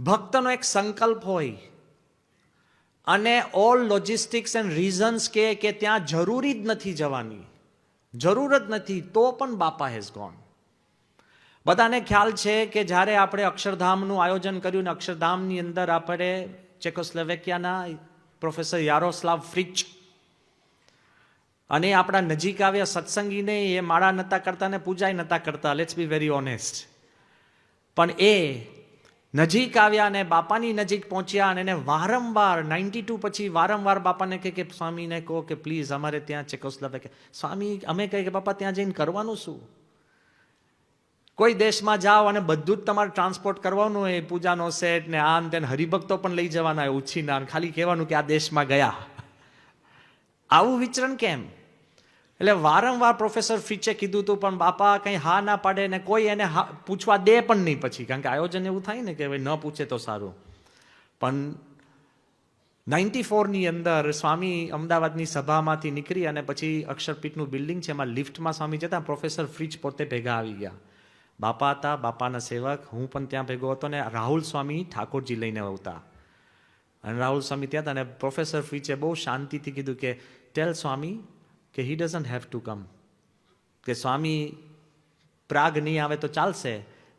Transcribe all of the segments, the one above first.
ભક્તનો એક સંકલ્પ હોય અને ઓલ લોજિસ્ટિક્સ એન્ડ રીઝન્સ કે ત્યાં જરૂરી જ નથી જવાની, જરૂર જ નથી, તો પણ બાપા હેઝ ગોન. બધાને ખ્યાલ છે કે જ્યારે આપણે અક્ષરધામનું આયોજન કર્યું ને અક્ષરધામની અંદર આપણે ચેકોસ્લોવેકિયાના પ્રોફેસર યારોસ્લાવ ફ્રિચ અને આપણા નજીક આવ્યા સત્સંગીને, એ માળા નહોતા કરતા ને પૂજાય નહોતા કરતા, લેટ્સ બી વેરી ઓનેસ્ટ. પણ એ નજીક આવ્યા અને બાપાની નજીક પહોંચ્યા અને એને વારંવાર 92 પછી વારંવાર બાપાને કહે કે સ્વામીને કહો કે પ્લીઝ અમારે ત્યાં ચેકોસ્લોવેકિયા. સ્વામી અમે કહે કે બાપા ત્યાં જઈને કરવાનું શું? કોઈ દેશમાં જાઓ અને બધું જ તમારે ટ્રાન્સપોર્ટ કરવાનું હોય, પૂજાનો સેટ ને આમ તેને હરિભક્તો પણ લઈ જવાના હોય ઉછીના, ખાલી કહેવાનું કે આ દેશમાં ગયા. આવું વિચરણ કેમ? એટલે વારંવાર પ્રોફેસર ફ્રિચે કીધું હતું, પણ બાપા કંઈ હા ના પાડે ને કોઈ એને પૂછવા દે પણ નહીં પછી, કારણ કે આયોજન એવું થાય ને કે ભાઈ ન પૂછે તો સારું. પણ 94ની અંદર સ્વામી અમદાવાદની સભામાંથી નીકળી અને પછી અક્ષરપીઠનું બિલ્ડિંગ છે એમાં લિફ્ટમાં સ્વામી જતા પ્રોફેસર ફ્રિચ પોતે ભેગા આવી ગયા. બાપા હતા, બાપાના સેવક, હું પણ ત્યાં ભેગો હતો ને રાહુલ સ્વામી ઠાકોરજી લઈને આવતા. અને રાહુલ સ્વામી ત્યાં હતા અને પ્રોફેસર ફ્રિચે બહુ શાંતિથી કીધું કે ટેલ સ્વામી કે હી ડઝન્ટ હેવ ટુ કમ, કે સ્વામી પ્રાગ નહીં આવે તો ચાલશે,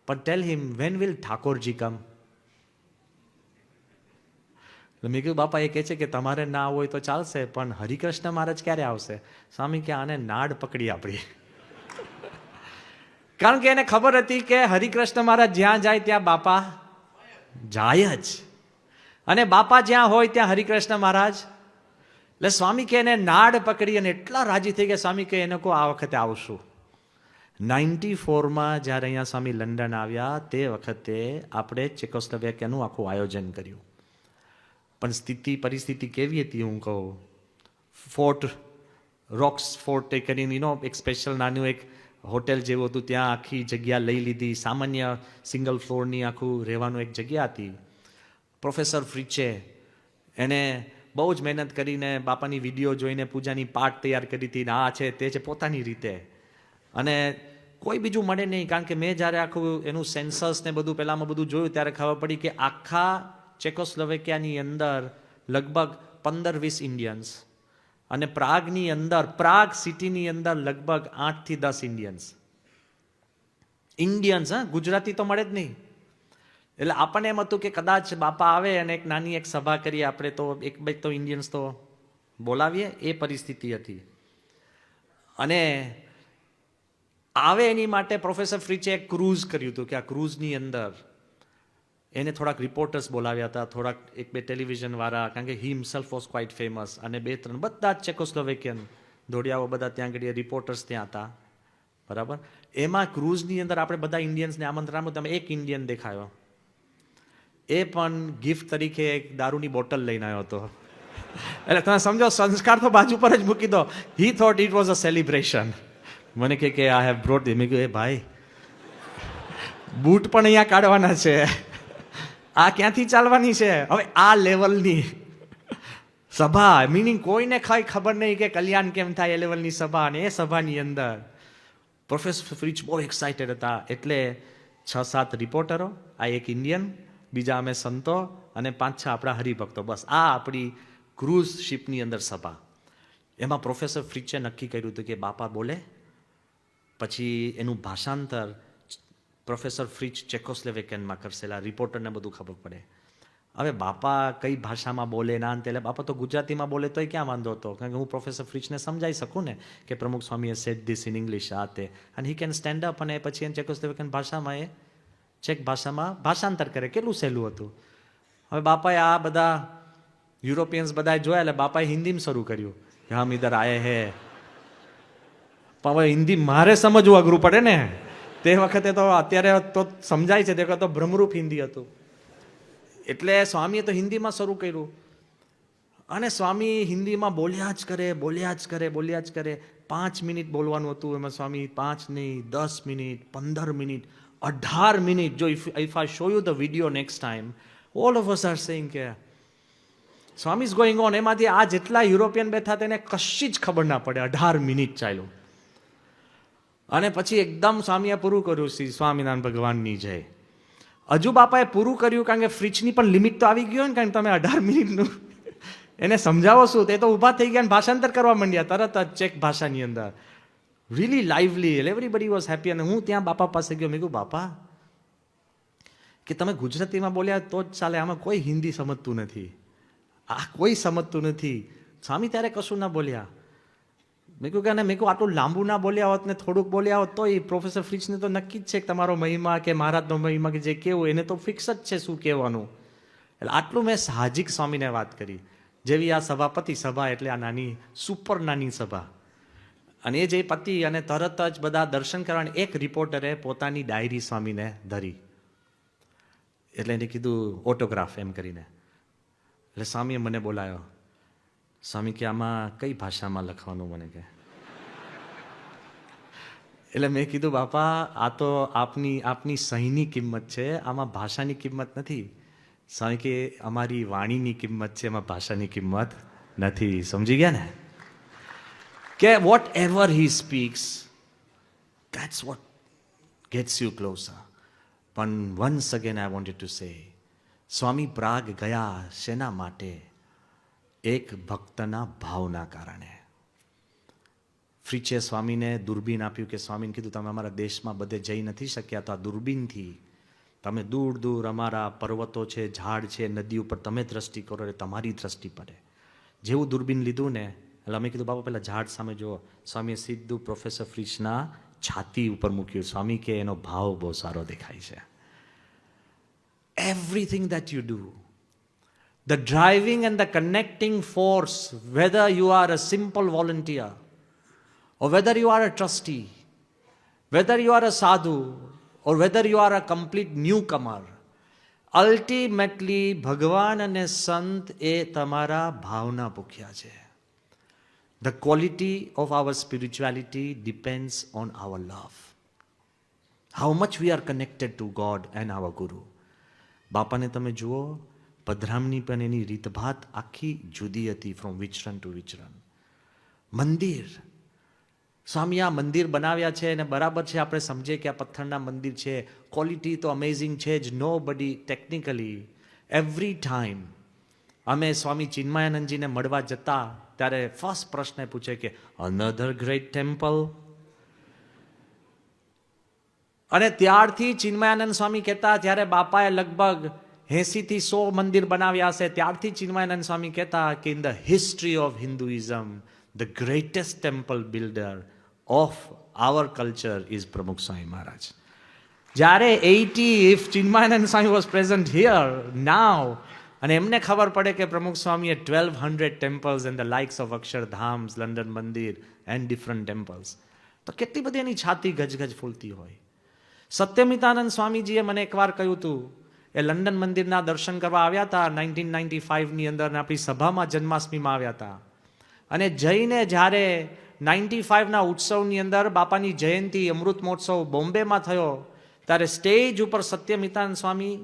પણ ટેલ હિમ વેન વિલ ઠાકોરજી કમ. મેં કીધું બાપા એ કહે છે કે તમારે ના હોય તો ચાલશે, પણ હરિકૃષ્ણ મહારાજ ક્યારે આવશે? સ્વામી કે આને નાડ પકડી આપણી. કારણ કે એને ખબર હતી કે હરિકૃષ્ણ મહારાજ જ્યાં જાય ત્યાં બાપા જાય જ, અને બાપા જ્યાં હોય ત્યાં હરિકૃષ્ણ મહારાજ. એટલે સ્વામી કે એને નાડ પકડી અને એટલા રાજી થઈ ગયા. સ્વામી કે એને કહો આ વખતે આવશું. 94માં જ્યારે અહીંયા સ્વામી લંડન આવ્યા તે વખતે આપણે ચેકોસ્લોવેકિયાનું આખું આયોજન કર્યું. પણ પરિસ્થિતિ કેવી હતી હું કહું. ફોર્ટ રોક્સ ફોર્ટ કરીને એક સ્પેશિયલ નાનું એક હોટેલ જેવું હતું, ત્યાં આખી જગ્યા લઈ લીધી. સામાન્ય સિંગલ ફ્લોરની આખું રહેવાનું એક જગ્યા હતી. પ્રોફેસર ફ્રિચે એને બહુ જ મહેનત કરીને બાપાની વિડીયો જોઈને પૂજાની પાઠ તૈયાર કરી હતી. આ છે તે છે પોતાની રીતે, અને કોઈ બીજું મળે નહીં. કારણ કે મેં જ્યારે આખું એનું સેન્સસ ને બધું પહેલાંમાં બધું જોયું ત્યારે ખબર પડી કે આખા ચેકોસ્લોવેકિયાની અંદર લગભગ 15-20 ઇન્ડિયન્સ, અને પ્રાગની અંદર, પ્રાગ સિટીની અંદર લગભગ 8 થી 10 ઇન્ડિયન્સ. હા, ગુજરાતી તો મળે જ નહીં. એટલે આપણને એમ હતું કે કદાચ બાપા આવે અને એક નાની એક સભા કરીએ આપણે, તો એક બે તો ઇન્ડિયન્સ તો બોલાવીએ, એ પરિસ્થિતિ હતી. અને આવે એની માટે પ્રોફેસર ફ્રિચે એક ક્રૂઝ કર્યું હતું કે આ ક્રૂઝની અંદર એને થોડાક રિપોર્ટર્સ બોલાવ્યા હતા, થોડાક એક બે ટેલિવિઝનવાળા, કારણ કે હી હિમસેલ્ફ વોઝ ક્વાઇટ ફેમસ, અને 2-3 બધા જ ચેકોસ્લોવેકિયન ધોડિયાઓ બધા ત્યાં આગળ રિપોર્ટર્સ ત્યાં હતા, બરાબર. એમાં ક્રૂઝની અંદર આપણે બધા ઇન્ડિયન્સને આમંત્રણ આપ્યું. તમે એક ઇન્ડિયન દેખાયો, એ પણ ગિફ્ટ તરીકે એક દારૂની બોટલ લઈને આવ્યો હતો. એટલે તમે સમજો, સંસ્કાર તો બાજુ પર જ મૂકી દો. He thought it was a celebration. મને કે આઈ હેવ બ્રોટ. મેં કહ્યું એ ભાઈ, બૂટ પણ અહીંયા કાઢવાના છે, આ ક્યાંથી ચાલવાની છે? હવે આ લેવલની સભા, મિનિંગ કોઈને કઈ ખબર નહીં કે કલ્યાણ કેમ થાય, એ લેવલની સભા. અને એ સભાની અંદર પ્રોફેસર ફ્રિચ બહુ એક્સાઇટેડ હતા. એટલે 6-7 રિપોર્ટરો, આ એક ઇન્ડિયન, બીજા અમે સંતો અને 5-6 આપણા હરિભક્તો, બસ આ આપણી ક્રૂઝ શિપની અંદર સભા. એમાં પ્રોફેસર ફ્રિચે નક્કી કર્યું હતું કે બાપા બોલે પછી એનું ભાષાંતર પ્રોફેસર ફ્રિચ ચેકોસ્લોવેકિયનમાં કરશે. રિપોર્ટરને બધું ખબર પડે. હવે બાપા કઈ ભાષામાં બોલે ના, એટલે બાપા તો ગુજરાતીમાં બોલે તોય ક્યાં વાંધો હતો, કારણ કે હું પ્રોફેસર ફ્રિચને સમજાઈ શકું ને કે પ્રમુખ સ્વામીએ સેટ ધીસ ઇન ઇંગ્લિશ, આ તે, અને હી કેન સ્ટેન્ડ અપ અને પછી એને ચેકોસ્લોવેકિયન ભાષામાં એ ચેક ભાષામાં ભાષાંતર કરે. કેટલું સહેલું હતું. હવે બાપાએ આ બધા યુરોપિયન્સ બધા જોયા, એટલે બાપાએ હિન્દીમાં શરૂ કર્યું કે હમ ઇધર આયે હે. પણ હવે હિન્દી મારે સમજવું અઘરું પડે ને તે વખતે, તો અત્યારે તો સમજાય છે, તે વખતે તો ભ્રમરૂપ હિન્દી હતું. એટલે સ્વામીએ તો હિન્દીમાં શરૂ કર્યું, અને સ્વામી હિન્દીમાં બોલ્યા જ કરે 5 મિનિટ બોલવાનું હતું. એમાં સ્વામી 5 નહીં, 10 મિનિટ, 15 મિનિટ, 18 મિનિટ. જો if I show you the video next time, all of us are saying કે સ્વામી ઇઝ ગોઈંગ ઓન. એમાંથી આ જેટલા યુરોપિયન બેઠા તેને કશી જ ખબર ના પડે. 18 મિનિટ ચાલ્યું, અને પછી એકદમ સ્વામીએ પૂરું કર્યું, શ્રી સ્વામિનારાયણ ભગવાનની જય. હજુ બાપાએ પૂરું કર્યું, કારણ કે ફ્રીજની પણ લિમિટ તો આવી ગયો ને, કારણ કે તમે 18 મિનિટનું એને સમજાવો શું, તે તો ઊભા થઈ ગયા, ભાષાંતર કરવા માંડ્યા તરત જ ચેક ભાષાની અંદર. Really lively, everybody was happy. અને હું ત્યાં બાપા પાસે ગયો, મેં કહ્યું બાપા કે તમે ગુજરાતીમાં બોલ્યા તો જ ચાલે, આમાં કોઈ હિન્દી સમજતું નથી, આ કોઈ સમજતું નથી. સ્વામી ત્યારે કશું ના બોલ્યા. મેં કહ્યું કે મેં કહ્યું આટલું લાંબુ ના બોલ્યા હોત ને થોડુંક બોલ્યા હોત તો એ પ્રોફેસર ફ્રીચને તો નક્કી જ છે કે તમારો મહિમા કે મહારાજનો મહિમા કે જે કેવું એને તો ફિક્સ જ છે શું કહેવાનું. એટલે આટલું મેં સાહજિક સ્વામીને વાત કરી. જેવી આ સભાપતિ સભા એટલે આ નાની સુપર નાની સભા, અને એ જે પતિ અને તરત જ બધા દર્શન કરવાની. એક રિપોર્ટરે પોતાની ડાયરી સ્વામીને ધરી, એટલે એને કીધું ઓટોગ્રાફ એમ કરીને. એટલે સ્વામીએ મને બોલાયો. સ્વામી કે આમાં કઈ ભાષામાં લખવાનું મને કે. એટલે મેં કીધું બાપા આ તો આપની સહીની કિંમત છે, આમાં ભાષાની કિંમત નથી. સ્વામી કે અમારી વાણીની કિંમત છે, એમાં ભાષાની કિંમત નથી. સમજી ગયા ને કે whatever he speaks that's what gets you closer. પણ once again I wanted to say, Swami પ્રાગ ગયા શેના માટે? એક ભક્તના ભાવના કારણે. ફ્રીચે સ્વામીને દૂરબીન આપ્યું કે સ્વામીને કીધું તમે અમારા દેશમાં બધે જઈ નથી શક્યા, તો આ દૂરબીનથી તમે દૂર દૂર અમારા પર્વતો છે, ઝાડ છે, નદી ઉપર તમે દ્રષ્ટિ કરો એટલે તમારી દ્રષ્ટિ પડે. જેવું દૂરબીન લીધું ને એટલે અમે કીધું બાપા પેલા ઝાડ સામે જુઓ. સ્વામીએ સીધું પ્રોફેસર ફ્રીચના છાતી ઉપર મૂક્યું. સ્વામી કે એનો ભાવ બહુ સારો દેખાય છે. Everything that you do, the driving and the connecting force, whether you are a simple volunteer or whether you are a trustee, whether you are a sadhu or whether you are a complete newcomer, ultimately ભગવાન અને સંત એ તમારા ભાવના ભૂખ્યા છે. The quality of our spirituality depends on our love. How much we are connected to God and our Guru. બાપાને તમે જુઓ, પધરામની પણ એની રીતભાત આખી જુદી હતી, ફ્રોમ વિચરણ ટુ વિચરણ. મંદિર, સ્વામી આ મંદિર બનાવ્યા છે અને બરાબર છે, આપણે સમજીએ કે આ પથ્થરના મંદિર છે, ક્વોલિટી તો અમેઝિંગ છે જ. નો બડી ટેકનિકલી એવરી ટાઈમ અમે સ્વામી ચિન્મયાનંદજીને મળવા જતા ત્યારે ફર્સ્ટ પ્રશ્ન પૂછે કે અનધર ગ્રેટ ટેમ્પલ. અને ત્યારથી ચિન્મયાનંદ સ્વામી કહેતા, ત્યારે બાપાએ લગભગ 80 થી 100 મંદિર બનાવ્યા હશે. ત્યારથી ચિન્મયાનંદ સ્વામી કહેતા કે in the history of Hinduism the greatest temple builder of our culture is Pramukh Swami Maharaj. જ્યારે 80 if Chinmayananda Swami was present here now, અને એમને ખબર પડે કે પ્રમુખ સ્વામીએ 1200 temples and the likes of Akshardhams, London mandir and different temples, તો કેટલી બધી એની છાતી ગજગજ ફૂલતી હોય. સત્યમિતાનંદ સ્વામીજીએ મને એકવાર કહ્યું હતું, એ લંડન મંદિરના દર્શન કરવા આવ્યા હતા 1995ની અંદર, આપણી સભામાં જન્માષ્ટમીમાં આવ્યા હતા. અને જઈને જ્યારે 95ના ઉત્સવની અંદર બાપાની જયંતિ અમૃત મહોત્સવ બોમ્બેમાં થયો, ત્યારે સ્ટેજ ઉપર સત્યમિતાનંદ સ્વામી,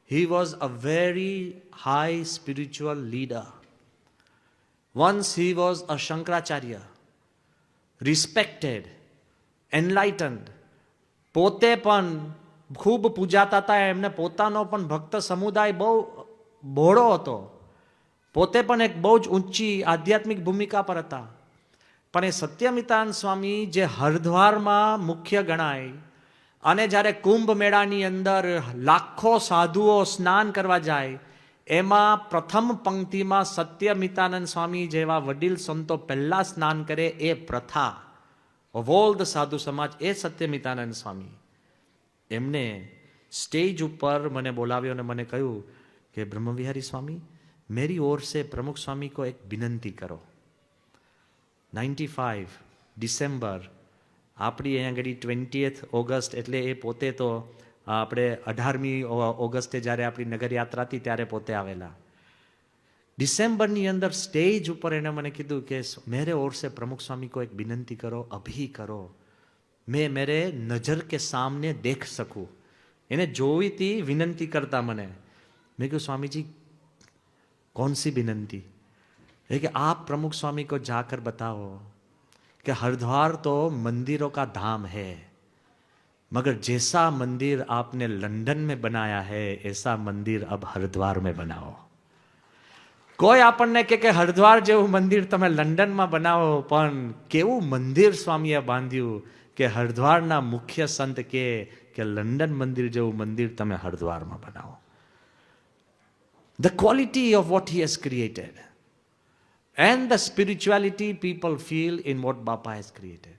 he was a very high spiritual leader. Once he was a Shankaracharya, respected, enlightened. પોતે પણ ખૂબ પૂજાતા હતા, એમને પોતાનો પણ ભક્ત સમુદાય બહુ બહોળો હતો, પોતે પણ એક બહુ જ ઊંચી આધ્યાત્મિક ભૂમિકા પર હતા. પણ એ સત્યમિતાનંદ સ્વામી જે હરિદ્વારમાં મુખ્ય ગણાય, અને જ્યારે કુંભ મેળાની અંદર લાખો સાધુઓ સ્નાન કરવા જાય, એમાં પ્રથમ પંક્તિમાં સત્યમિતાનંદ સ્વામી જેવા વડીલ સંતો પહેલા સ્નાન કરે, એ પ્રથા of all the સાધુ સમાજ, એ સત્યમિતાનંદ સ્વામી એમને સ્ટેજ ઉપર મને બોલાવ્યો અને મને કહ્યું કે બ્રહ્મવિહારી સ્વામી, મેરી ઓર સે પ્રમુખ સ્વામી કો એક વિનંતી કરો. 95 ડિસેમ્બર, આપણી અહીંયા આગળ 20th ઓગસ્ટ, એટલે એ પોતે તો આપણે 18મી ઓગસ્ટે જ્યારે આપણી નગરયાત્રા હતી ત્યારે પોતે આવેલા. ડિસેમ્બરની અંદર સ્ટેજ ઉપર એને મને કીધું કે મેરે ઓર સે પ્રમુખ સ્વામી કો એક વિનંતી કરો, અભી કરો, મેં મેરે નજર કે સામને દેખ શકું. એને જોઈ હતી વિનંતી કરતા મને. મેં કહ્યું સ્વામીજી कौन सी विनंती? है कि आप प्रमुख स्वामी को जाकर बताओ कि हरिद्वार तो मंदिरों का धाम है, मगर जैसा मंदिर आपने लंदन में बनाया है ऐसा मंदिर अब हरिद्वार में बनाओ. કોઈ આપણને કે હરિદ્વાર જેવું મંદિર તમે લંડનમાં બનાવો, પણ કેવું મંદિર સ્વામીએ બાંધ્યું કે હરિદ્વારના મુખ્ય સંત કે લંડન મંદિર જેવું મંદિર તમે હરિદ્વારમાં બનાવો. The quality of what he has created and the spirituality people feel in what Bapa has created.